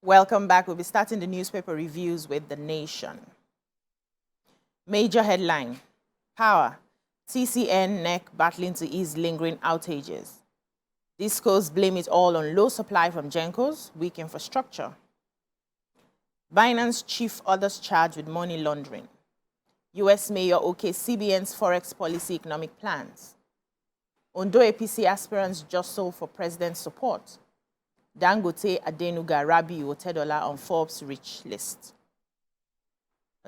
Welcome back. We'll be starting the newspaper reviews with The Nation. Major headline: Power. TCN NEC battling to ease lingering outages. Discos blame it all on low supply from Gencos, weak infrastructure. Binance chief others charged with money laundering. US Mayor OK CBN's forex policy economic plans. Ondo APC aspirants jostle for president's support. Dangote Adenuga Rabiu Otedola on Forbes rich list.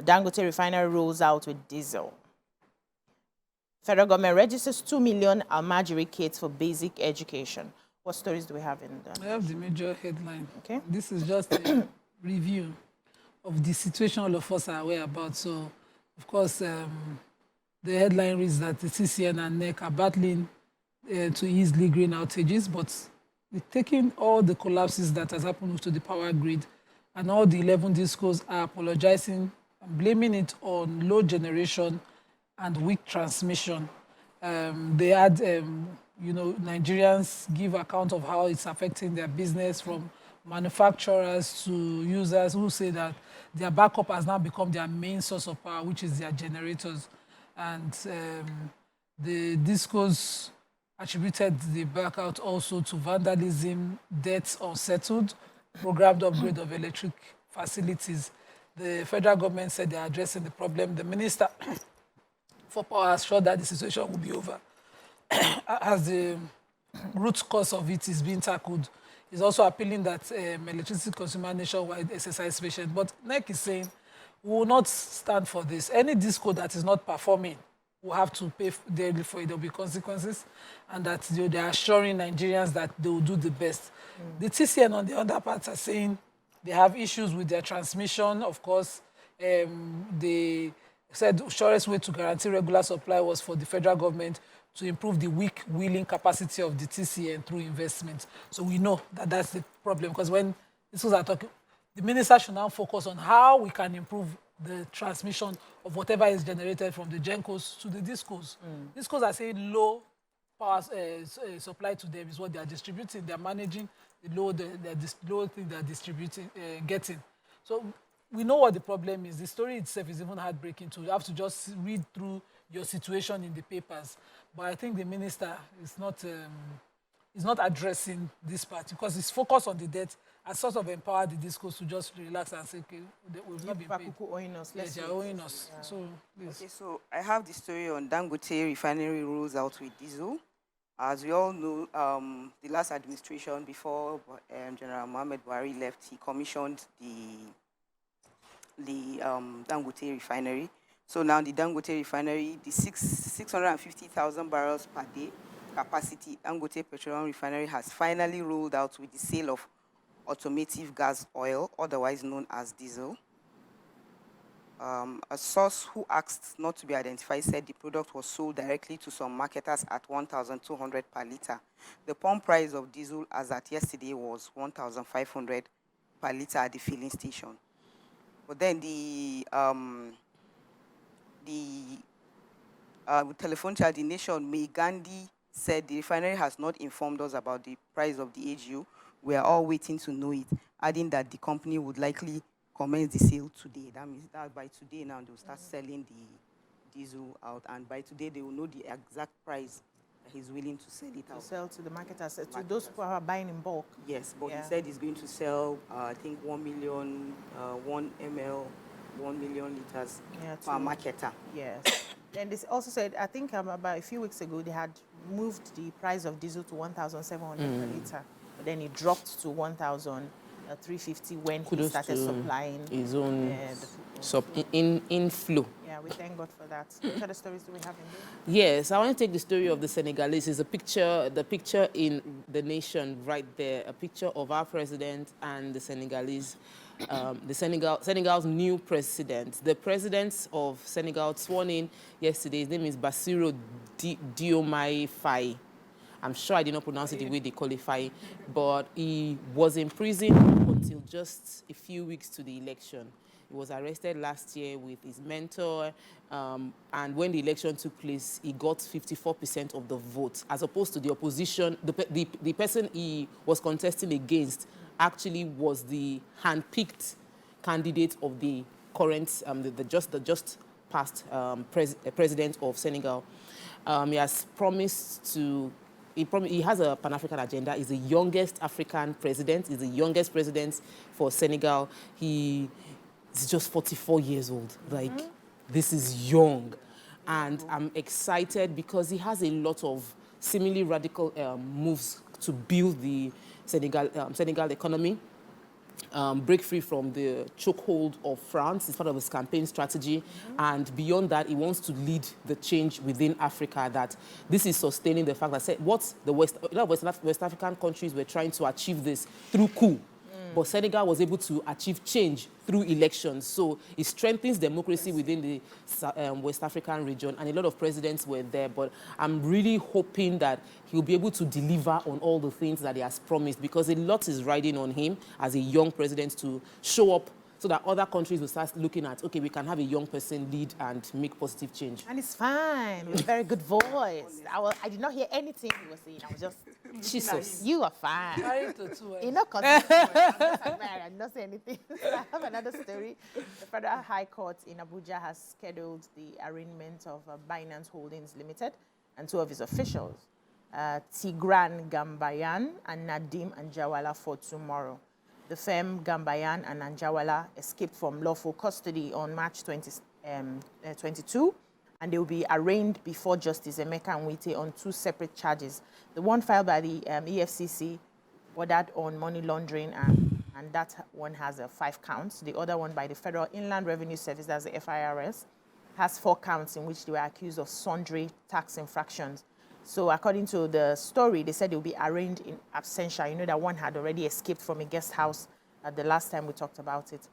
Dangote refinery rolls out with diesel. Federal government registers 2 million Almajiri kids for basic education. What stories do we have in there? I have the major headline. Okay. This is just a review of the situation all of us are aware about. So, of course, the headline reads that the TCN and NEC are battling to ease lingering outages, but taking all the collapses that has happened to the power grid and all the 11 discos are apologizing and blaming it on low generation and weak transmission. They had, Nigerians give account of how it's affecting their business, from manufacturers to users who say that their backup has now become their main source of power, which is their generators. And the discos attributed the blackout also to vandalism, debts unsettled, programmed upgrade of electric facilities. The federal government said they are addressing the problem. The minister for power assured that the situation will be over as the root cause of it is being tackled. He's also appealing that electricity consumer nationwide exercise patience. But NEC is saying, we will not stand for this. Any disco that is not performing will have to pay daily for it. There will be consequences, and that they are assuring Nigerians that they will do the best. The TCN, on the other part, are saying they have issues with their transmission. Of course, they said the surest way to guarantee regular supply was for the federal government to improve the weak wheeling capacity of the TCN through investment. So we know that that's the problem, because when these are talking, the minister should now focus on how we can improve the transmission of whatever is generated from the Gencos to the discos. Discos are saying low power supply to them is what they are distributing. They are managing the low thing they are distributing, getting. So we know what the problem is. The story itself is even heartbreaking too. You have to just read through your situation in the papers. But I think the minister is not addressing this part, because it's focused on the debt and sort of empower the discos to just relax and say, okay, we've not been paid. Owing us. Yes, they're owing us. Yeah. So, yes. Okay, so I have the story on Dangote refinery rolls out with diesel. As we all know, the last administration before General Mohammed Buhari left, he commissioned the Dangote refinery. So now the Dangote refinery, the 650,000 barrels per day capacity Dangote Petroleum Refinery has finally rolled out with the sale of automotive gas oil, otherwise known as diesel. A source who asked not to be identified said the product was sold directly to some marketers at 1,200 per litre. The pump price of diesel as at yesterday was 1,500 per litre at the filling station. But then the telephone chat, the Nation, May Gandhi said the refinery has not informed us about the price of the AGU. We are all waiting to know it, adding that the company would likely commence the sale today. That means that by today now they'll start selling the diesel out, and by today they will know the exact price that he's willing to sell it out. To sell to the marketers, to those who are buying in bulk. Yes, but he said he's going to sell, I think 1 million, 1 ml, 1 million liters per marketer. Yes. Then this also said, I think about a few weeks ago, they had moved the price of diesel to 1,700 per litre. But then it dropped to 1,350 when he started supplying his own inflow. Yeah, we thank God for that. What other stories do we have in there? Yes, I want to take the story of the Senegalese. It's the picture in The Nation right there, a picture of our president and the Senegalese. Senegal's new president. The president of Senegal sworn in yesterday. His name is Bassirou Diomaye Faye. I'm sure I did not pronounce it the way they qualify, but he was in prison until just a few weeks to the election. He was arrested last year with his mentor, and when the election took place, he got 54% of the vote, as opposed to the opposition, the person he was contesting against actually was the hand-picked candidate of the current, the just past president of Senegal. He has promised to, he has a Pan-African agenda. He's the youngest African president. He's the youngest president for Senegal. He is just 44 years old. Like, this is young. And I'm excited because he has a lot of seemingly radical moves to build the Senegal economy, break free from the chokehold of France. It's part of his campaign strategy. And beyond that, he wants to lead the change within Africa, that this is sustaining the fact that what the a lot of West African countries were trying to achieve this through coup. But Senegal was able to achieve change through elections. So it strengthens democracy within the West African region, and a lot of presidents were there. But I'm really hoping that he'll be able to deliver on all the things that he has promised, because a lot is riding on him as a young president to show up so that other countries will start looking at, okay, we can have a young person lead and make positive change. And it's fine, with a very good voice. I did not hear anything he was saying. I was just, Jesus. You are fine. Married to two wives. You know, I'm just admiring. I did not say anything. I have another story. The Federal High Court in Abuja has scheduled the arraignment of Binance Holdings Limited and two of its officials, Tigran Gambaryan and Nadeem Anjarwalla, for tomorrow. The firm Gambaryan and Anjarwalla escaped from lawful custody on March 22, and they will be arraigned before Justice Emeka Nwite on two separate charges. The one filed by the EFCC, ordered on money laundering, and that one has 5 counts. The other one by the Federal Inland Revenue Service, that's the FIRS, has 4 counts in which they were accused of sundry tax infractions. So according to the story, they said they will be arraigned in absentia. You know that one had already escaped from a guest house the last time we talked about it.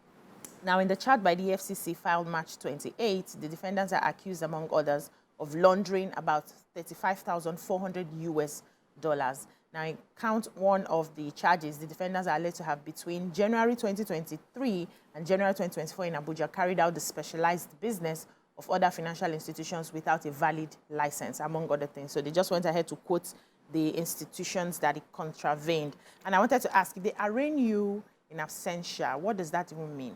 Now, in the charge by the EFCC filed March 28, the defendants are accused, among others, of laundering about $35,400 US. Now, in count 1 of the charges, the defendants are alleged to have, between January 2023 and January 2024 in Abuja, carried out the specialized business of other financial institutions without a valid license, among other things. So they just went ahead to quote the institutions that it contravened. And I wanted to ask, if they arraign you in absentia, what does that even mean?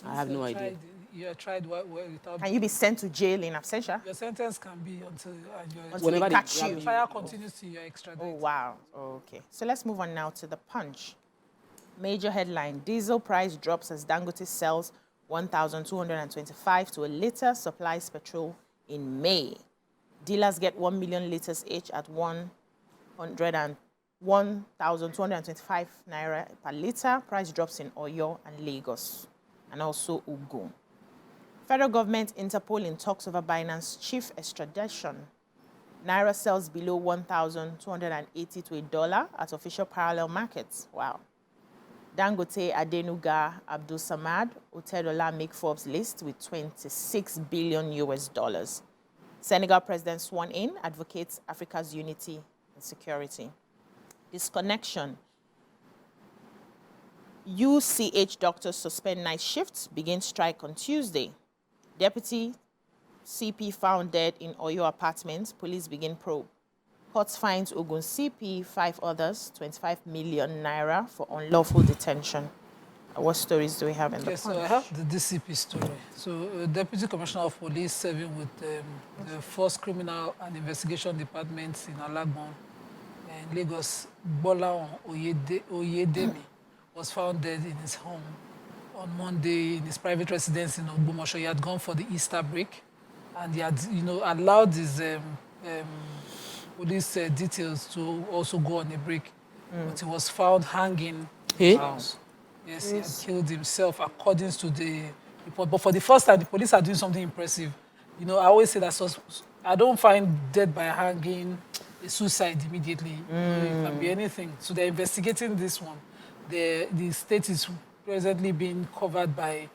I have no idea. You are tried without... Can you be sent to jail in absentia? Your sentence can be until Whenever they catch you. The trial continues to your extradition. Oh, wow. Okay. So let's move on now to the Punch. Major headline: diesel price drops as Dangote sells 1,225 to a liter, supplies petrol in May. Dealers get 1 million liters each at 1,225 naira per liter. Price drops in Oyo and Lagos, and also Ogun. Federal government Interpol in talks over Binance chief extradition. Naira sells below 1,280 to $1 at official parallel markets. Wow. Dangote, Adenuga, Abdul Samad, Otedola make Forbes list with $26 billion US. Senegal president sworn in, advocates Africa's unity and security. Disconnection. UCH doctors suspend night shifts, begin strike on Tuesday. Deputy CP found dead in Oyo apartments, police begin probe. Court finds Ogun CP, 5 others, 25 million naira for unlawful detention. What stories do we have in the Punch? So I have the DCP story. So Deputy Commissioner of Police serving with the Force Criminal and Investigation Department in Alagbon and Lagos, Bola Oyedemi, was found dead in his home on Monday in his private residence in Ogbomoso. He had gone for the Easter break, and he had, allowed his police details to also go on a break. But he was found hanging in the house. Yes, he had killed himself, according to the report. But for the first time, the police are doing something impressive. I always say that I don't find death by hanging a suicide immediately. It can be anything. So they're investigating this one. The state is presently being covered by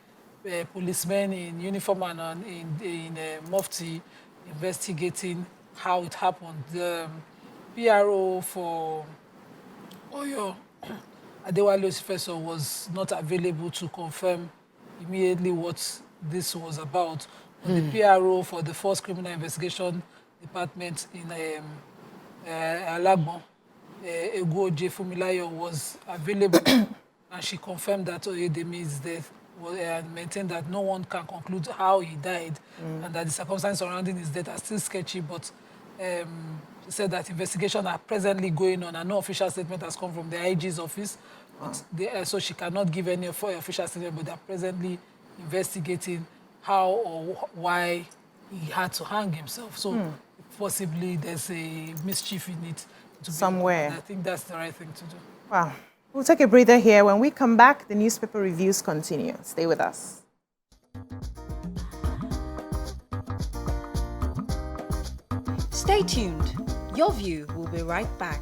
policemen in uniform and in mufti, investigating how it happened. The PRO for Oyo, Adewale Osifeso, was not available to confirm immediately what this was about. The PRO for the Force Criminal Investigation Department in Alagbon Eguoje Fumilayo was available, and she confirmed that Oyedemi's death and maintained that no one can conclude how he died, and that the circumstances surrounding his death are still sketchy, but she said that investigations are presently going on and no official statement has come from the IG's office. But so she cannot give any official statement, but they're presently investigating how or why he had to hang himself. So possibly there's a mischief in it. Somewhere. I think that's the right thing to do. Wow. We'll take a breather here. When we come back, the newspaper reviews continue. Stay with us. Stay tuned. Your View will be right back.